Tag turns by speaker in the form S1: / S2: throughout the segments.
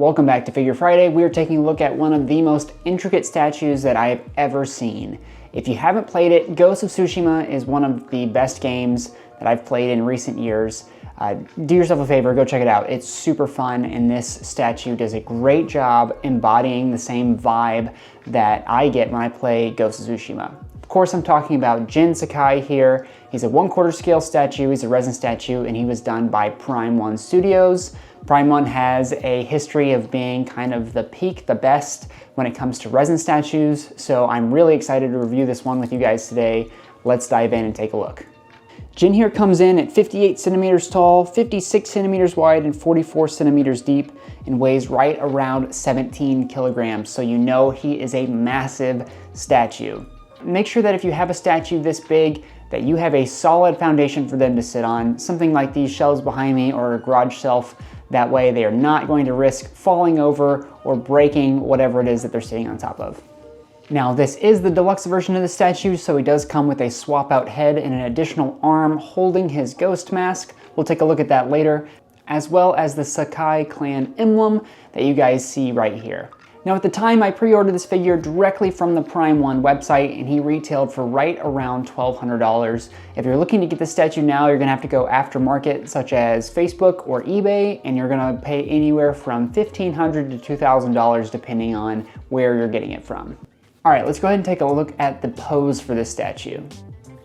S1: Welcome back to Figure Friday. We are taking a look at one of the most intricate statues that I have ever seen. If you haven't played it, Ghost of Tsushima is one of the best games that I've played in recent years. Do yourself a favor, go check it out. It's super fun, and this statue does a great job embodying the same vibe that I get when I play Ghost of Tsushima. Of course, I'm talking about Jin Sakai here. He's a 1/4 scale statue, he's a resin statue, and he was done by Prime 1 Studios. Prime 1 has a history of being kind of the peak, the best when it comes to resin statues, so I'm really excited to review this one with you guys today. Let's dive in and take a look. Jin here comes in at 58 centimeters tall, 56 centimeters wide, and 44 centimeters deep, and weighs right around 17 kilograms, so you know he is a massive statue. Make sure that if you have a statue this big, that you have a solid foundation for them to sit on, something like these shelves behind me or a garage shelf. That way they are not going to risk falling over or breaking whatever it is that they're sitting on top of. Now, this is the deluxe version of the statue, so he does come with a swap out head and an additional arm holding his ghost mask. We'll take a look at that later, as well as the Sakai clan emblem that you guys see right here. Now, at the time, I pre-ordered this figure directly from the Prime 1 website, and he retailed for right around $1,200. If you're looking to get the statue now, you're gonna have to go aftermarket, such as Facebook or eBay, and you're gonna pay anywhere from $1,500 to $2,000, depending on where you're getting it from. All right, let's go ahead and take a look at the pose for this statue.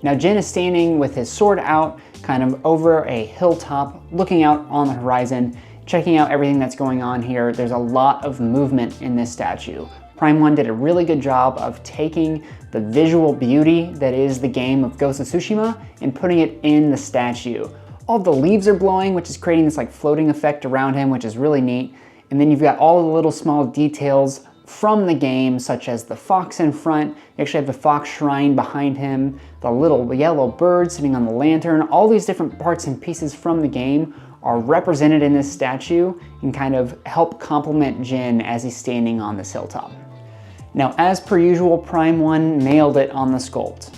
S1: Now, Jin is standing with his sword out, kind of over a hilltop, looking out on the horizon, checking out everything that's going on here. There's a lot of movement in this statue. Prime 1 did a really good job of taking the visual beauty that is the game of Ghost of Tsushima and putting it in the statue. All the leaves are blowing, which is creating this like floating effect around him, which is really neat. And then you've got all the little small details from the game, such as the fox in front. You actually have the fox shrine behind him, the little yellow bird sitting on the lantern. All these different parts and pieces from the game are represented in this statue and kind of help complement Jin as he's standing on this hilltop. Now, as per usual, Prime 1 nailed it on the sculpt.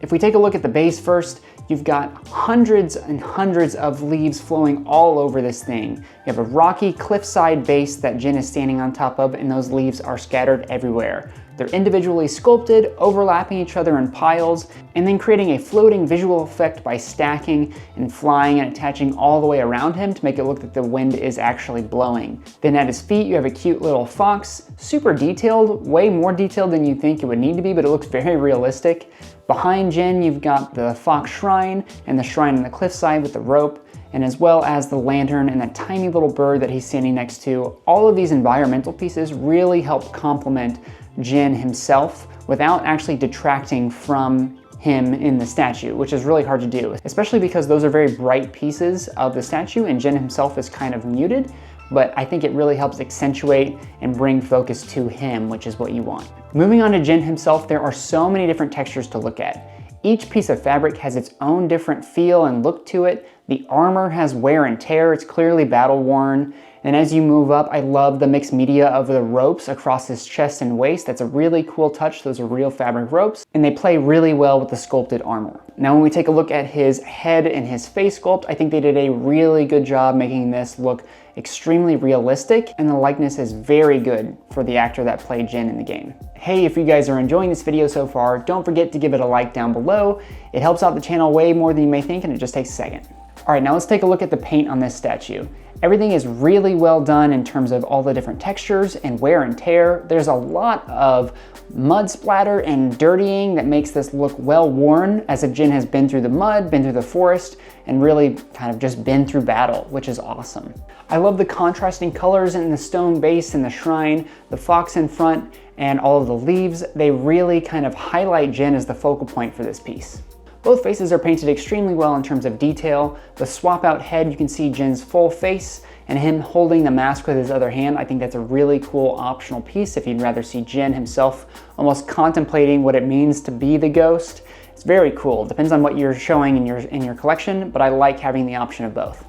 S1: If we take a look at the base first, you've got hundreds and hundreds of leaves flowing all over this thing. You have a rocky cliffside base that Jin is standing on top of, and those leaves are scattered everywhere. They're individually sculpted, overlapping each other in piles, and then creating a floating visual effect by stacking and flying and attaching all the way around him to make it look like the wind is actually blowing. Then at his feet, you have a cute little fox, super detailed, way more detailed than you think it would need to be, but it looks very realistic. Behind Jin, you've got the fox shrine and the shrine on the cliffside with the rope, and as well as the lantern and that tiny little bird that he's standing next to. All of these environmental pieces really help complement Jin himself without actually detracting from him in the statue, which is really hard to do, especially because those are very bright pieces of the statue and Jin himself is kind of muted, but I think it really helps accentuate and bring focus to him, which is what you want. Moving on to Jin himself, there are so many different textures to look at. Each piece of fabric has its own different feel and look to it. The armor has wear and tear, it's clearly battle worn. And as you move up, I love the mixed media of the ropes across his chest and waist. That's a really cool touch. Those are real fabric ropes, and they play really well with the sculpted armor. Now, when we take a look at his head and his face sculpt, I think they did a really good job making this look extremely realistic, and the likeness is very good for the actor that played Jin in the game. Hey, if you guys are enjoying this video so far, don't forget to give it a like down below. It helps out the channel way more than you may think, and it just takes a second. All right, now let's take a look at the paint on this statue. Everything is really well done in terms of all the different textures and wear and tear. There's a lot of mud splatter and dirtying that makes this look well worn, as if Jin has been through the mud, been through the forest, and really kind of just been through battle, which is awesome. I love the contrasting colors in the stone base and the shrine, the fox in front, and all of the leaves. They really kind of highlight Jin as the focal point for this piece. Both faces are painted extremely well in terms of detail. The swap out head, you can see Jin's full face and him holding the mask with his other hand. I think that's a really cool optional piece if you'd rather see Jin himself almost contemplating what it means to be the ghost. It's very cool. Depends on what you're showing in your collection, but I like having the option of both.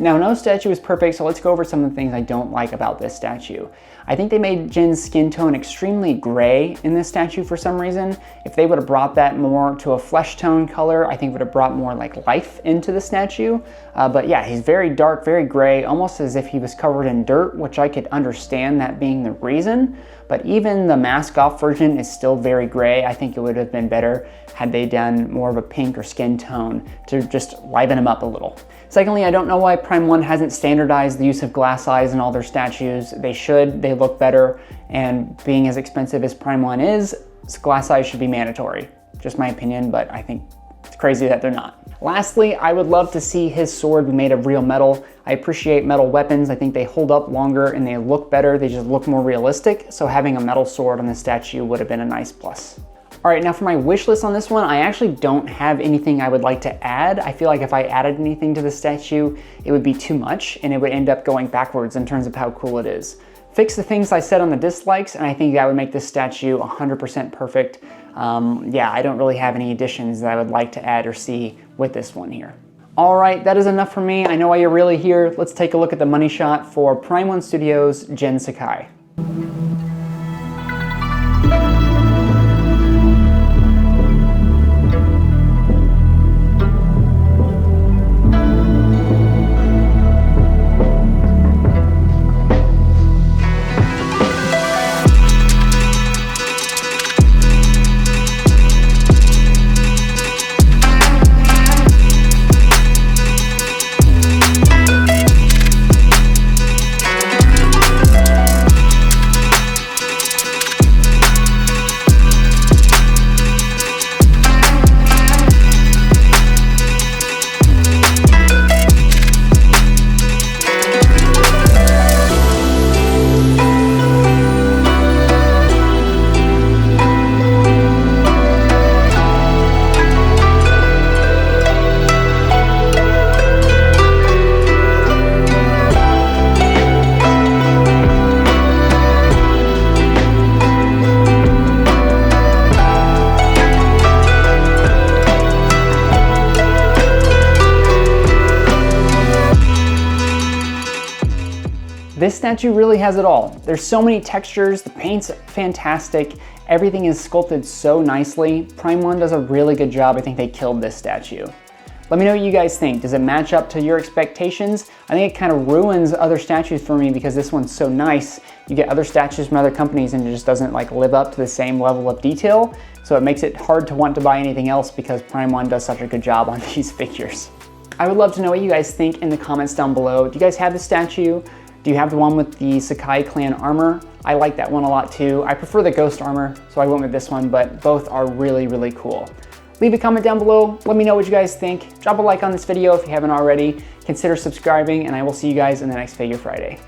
S1: Now, no statue is perfect, so let's go over some of the things I don't like about this statue. I think they made Jin's skin tone extremely gray in this statue for some reason. If they would have brought that more to a flesh tone color, I think would have brought more like life into the statue. But yeah, he's very dark, very gray, almost as if he was covered in dirt, which I could understand that being the reason. But even the mask off version is still very gray. I think it would have been better had they done more of a pink or skin tone to just liven him up a little. Secondly, I don't know why Prime 1 hasn't standardized the use of glass eyes in all their statues. They should, they look better, and being as expensive as Prime 1 is, glass eyes should be mandatory. Just my opinion, but I think it's crazy that they're not. Lastly, I would love to see his sword be made of real metal. I appreciate metal weapons. I think they hold up longer and they look better. They just look more realistic. So having a metal sword on the statue would have been a nice plus. All right, now for my wish list on this one, I actually don't have anything I would like to add. I feel like if I added anything to the statue, it would be too much and it would end up going backwards in terms of how cool it is. Fix the things I said on the dislikes, and I think that would make this statue 100% perfect. Yeah, I don't really have any additions that I would like to add or see with this one here. All right, that is enough for me. I know why you're really here. Let's take a look at the money shot for Prime 1 Studios' Jin Sakai. This statue really has it all. There's so many textures, the paint's fantastic, everything is sculpted so nicely. Prime 1 does a really good job. I think they killed this statue. Let me know what you guys think. Does it match up to your expectations? I think it kind of ruins other statues for me because this one's so nice. You get other statues from other companies and it just doesn't like live up to the same level of detail. So it makes it hard to want to buy anything else because Prime 1 does such a good job on these figures. I would love to know what you guys think in the comments down below. Do you guys have the statue? Do you have the one with the Sakai clan armor? I like that one a lot too. I prefer the ghost armor, so I went with this one, but both are really, really cool. Leave a comment down below. Let me know what you guys think. Drop a like on this video if you haven't already. Consider subscribing, and I will see you guys in the next Figure Friday.